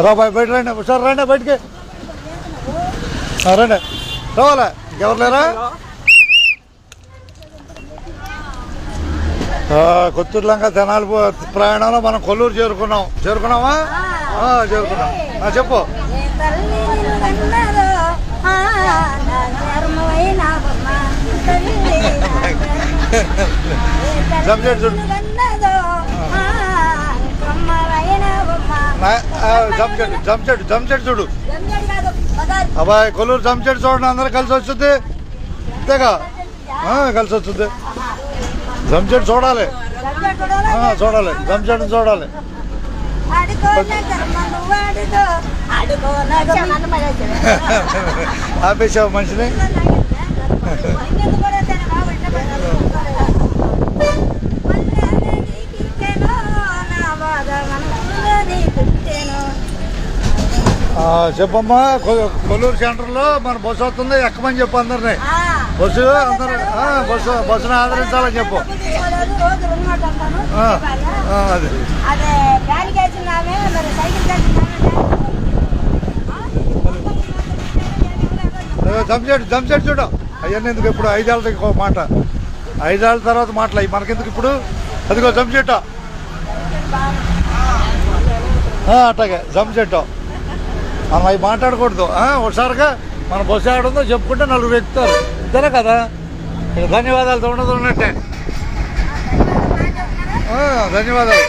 రా బాయ్ బయట రండి సార్ రండి బయటికి రండి రావాలా ఇంకెవరు లేరా కొత్తూరు లంక తెనాలి ప్రయాణంలో మనం కొల్లూరు చేరుకున్నామా చేరుకున్నాం చెప్పు జంచెట్టు చూడు అబ్బాయి కొల్లూరు జంచెట్టు చూడండి అందరూ కలిసి వస్తుంది అంతేగా కలిసి వస్తుంది జంచెట్టు చూడాలి జంచెట్టు చూడాలి ఆపేసావు మనిషిని చెప్పమ్మా కొల్లూరు సెంటర్లో మన బస్సు వస్తుంది ఎక్కమని చెప్పు అందరినీ బస్సును ఆదరించాలని చెప్పు జంచెట్టు చూడు అవన్నీ ఎందుకు ఇప్పుడు 5 ఏళ్ళకి మాట 5 ఏళ్ళ తర్వాత మాట్లాడి మనకెందుకు ఇప్పుడు అదిగో జంచెట్టు అట్లాగే జంచెట్టు మనం అవి మాట్లాడకూడదు ఒకసారిగా మన బస్సు ఆడుందో చెప్పుకుంటే 4 ఎక్కుతారు ఇంతనే కదా ఇక ధన్యవాదాలు ఉండదు ఉన్నట్టే ధన్యవాదాలు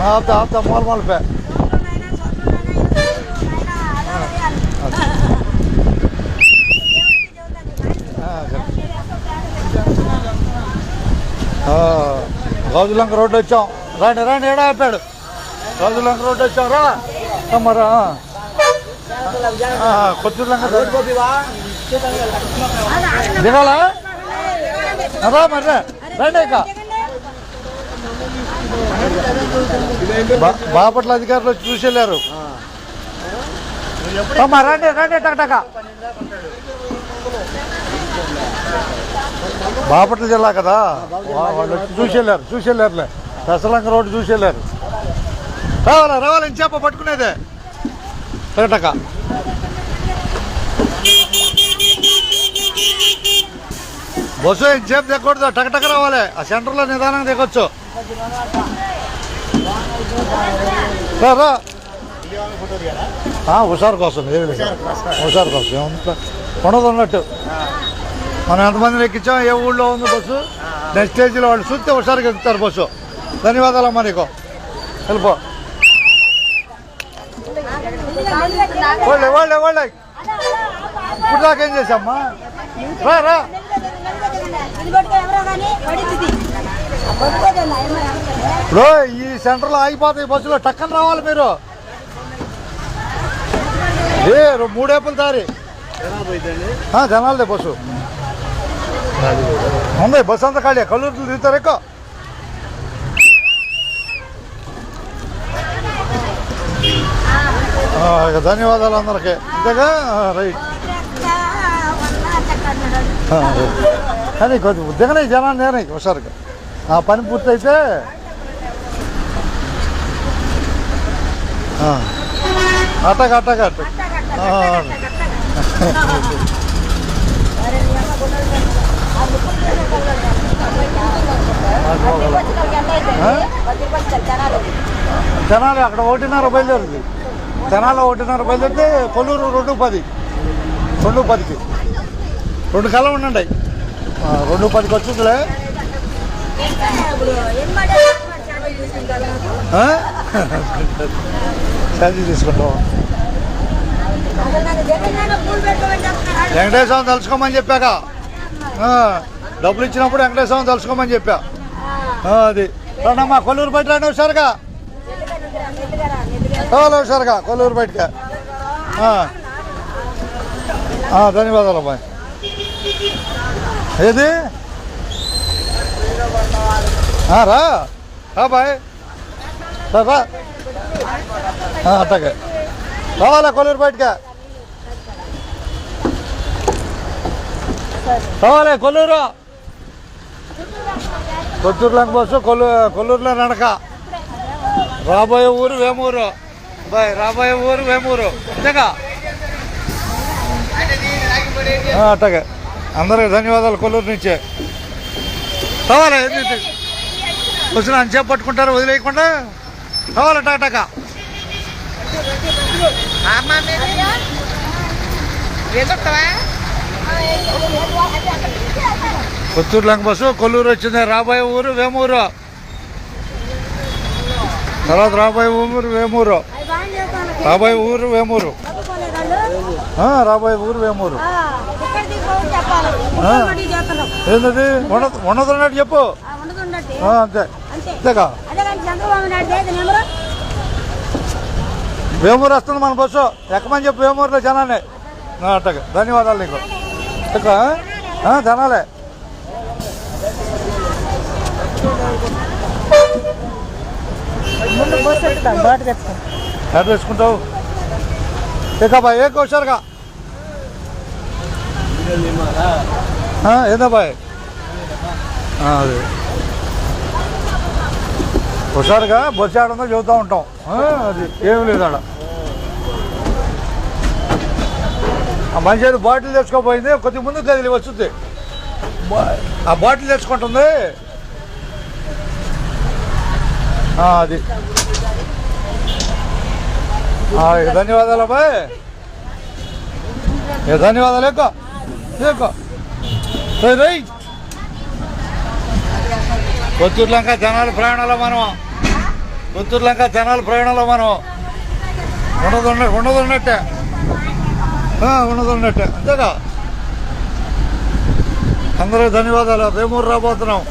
ఆపుతా మూలపే గాజులంక రోడ్డు వచ్చాం రండి ఏడా ఆపాడు గాజులంక రోడ్డు వచ్చాం రా మరా కొత్తూరు లంక దిగాలా రా మరి రండి ఇక బాపట్ల అధికారులు వచ్చి చూసి వెళ్ళారు రండి టక బాపట్ల జిల్లా కదా వాళ్ళు వచ్చి చూసి వెళ్ళారులే దసలంక రోడ్డు చూసి వెళ్ళారు రావాలి ఇంచేప పట్టుకునేదే టక బస్సు ఇంచేపు దిగకూడదు టక రావాలి ఆ సెంటర్లో నిదానంగా దిగొచ్చు రా హుషారు కోసం హుషారు కోసం ఉండదు ఉన్నట్టు మనం ఎంతమందిని ఎక్కించాం ఏ ఊళ్ళో ఉంది బస్సు నెక్స్ట్ స్టేజ్లో వాళ్ళు చూస్తే హుషారుగా ఎక్కుతారు బస్సు ధన్యవాదాలమ్మా నీకు వెళ్ళిపో వాళ్ళే ఇప్పుడు దాకేం చేసామ్మా రా ఇప్పుడు ఈ సెంటర్లో ఆగిపోతాయి బస్సులో టక్కన రావాలి మీరు 3 ఏపుల దారి జనాలదే బస్సు ఉంది బస్సు అంతా ఖాళీ కల్లూరు తిరుగుతారు ఎక్కువ ధన్యవాదాలు అందరికీ ఇంతగా రైట్ కానీ కొద్ది ఉద్యోగనే జనాలు నేనే హుషారుగా ఆ పని పూర్తయితే అట్టగా తెనాలి అక్కడ 1:30 బయలుదేరుంది తెనాలి 1:30 బయలుదేరితే కొల్లూరు 2:10కి 2 కల్లా ఉండండి 2:10కి వచ్చిందిలే ఛార్జీ తీసుకుంటాం వెంకటేశ్వరం తలుచుకోమని చెప్పాక డబ్బులు ఇచ్చినప్పుడు వెంకటేశ్వరం తలుచుకోమని చెప్పా అది రండమ్మా కొల్లూరు బయట రండి హుషారుగా హుషారుగా కొల్లూరు బయటగా ధన్యవాదాలు అమ్మాయి ఏది రా బాయ్ రా అట్టగా రావాలా కొల్లూరు బయటగా రావాలి కొల్లూరు కొత్తూరు లంక బస్సు కొల్లూరులో నడక. రాబోయే ఊరు వేమూరు బాయ్, రాబోయే ఊరు వేమూరు అంతేగా. అట్టగా అందరికి ధన్యవాదాలు. కొల్లూరు నుంచే రావాలి. వచ్చిన అంచేపు పట్టుకుంటారు వదిలేయకుండా రావాలి. టాటా కొత్తూరు లంక బస్సు కొల్లూరు వచ్చింది. రాబోయే ఊరు వేమూరు. తర్వాత రాబోయే ఊరు వేమూరు. రాబోయే ఊరు వేమూరు. రాబోయే ఊరు వేమూరు. ఏంటది ఉండదున్నట్టు చెప్పు. అంతే అంతేకా. వేమూరు వస్తుంది మన బస్సు. ఎక్కమని చెప్పు వేమూరులో జనాన్ని. అట్టగా ధన్యవాదాలు నీకు. జనాలే ఎక్కడ తెచ్చుకుంటావు? బాయ్ ఏ హుషారుగా ఏందా బాయ్? అది హుషారుగా బస్సు ఆడందో చెబుతూ ఉంటాం. అది ఏమి లేదు ఆడ. మంచి అయితే బాటిల్ తెచ్చుకోపోయింది. కొద్దిగా ముందుకు కదిలి వస్తుంది. ఆ బాటిల్ తెచ్చుకుంటుంది. అది ధన్యవాదాలు అబ్బాయి. ధన్యవాదాలు. రై కొత్తూరు లంక జనాల ప్రయాణంలో మనం ఉండదున్నట్టే అంతేగా. అందరూ ధన్యవాదాలు. వేమూరు రాబోతున్నాం.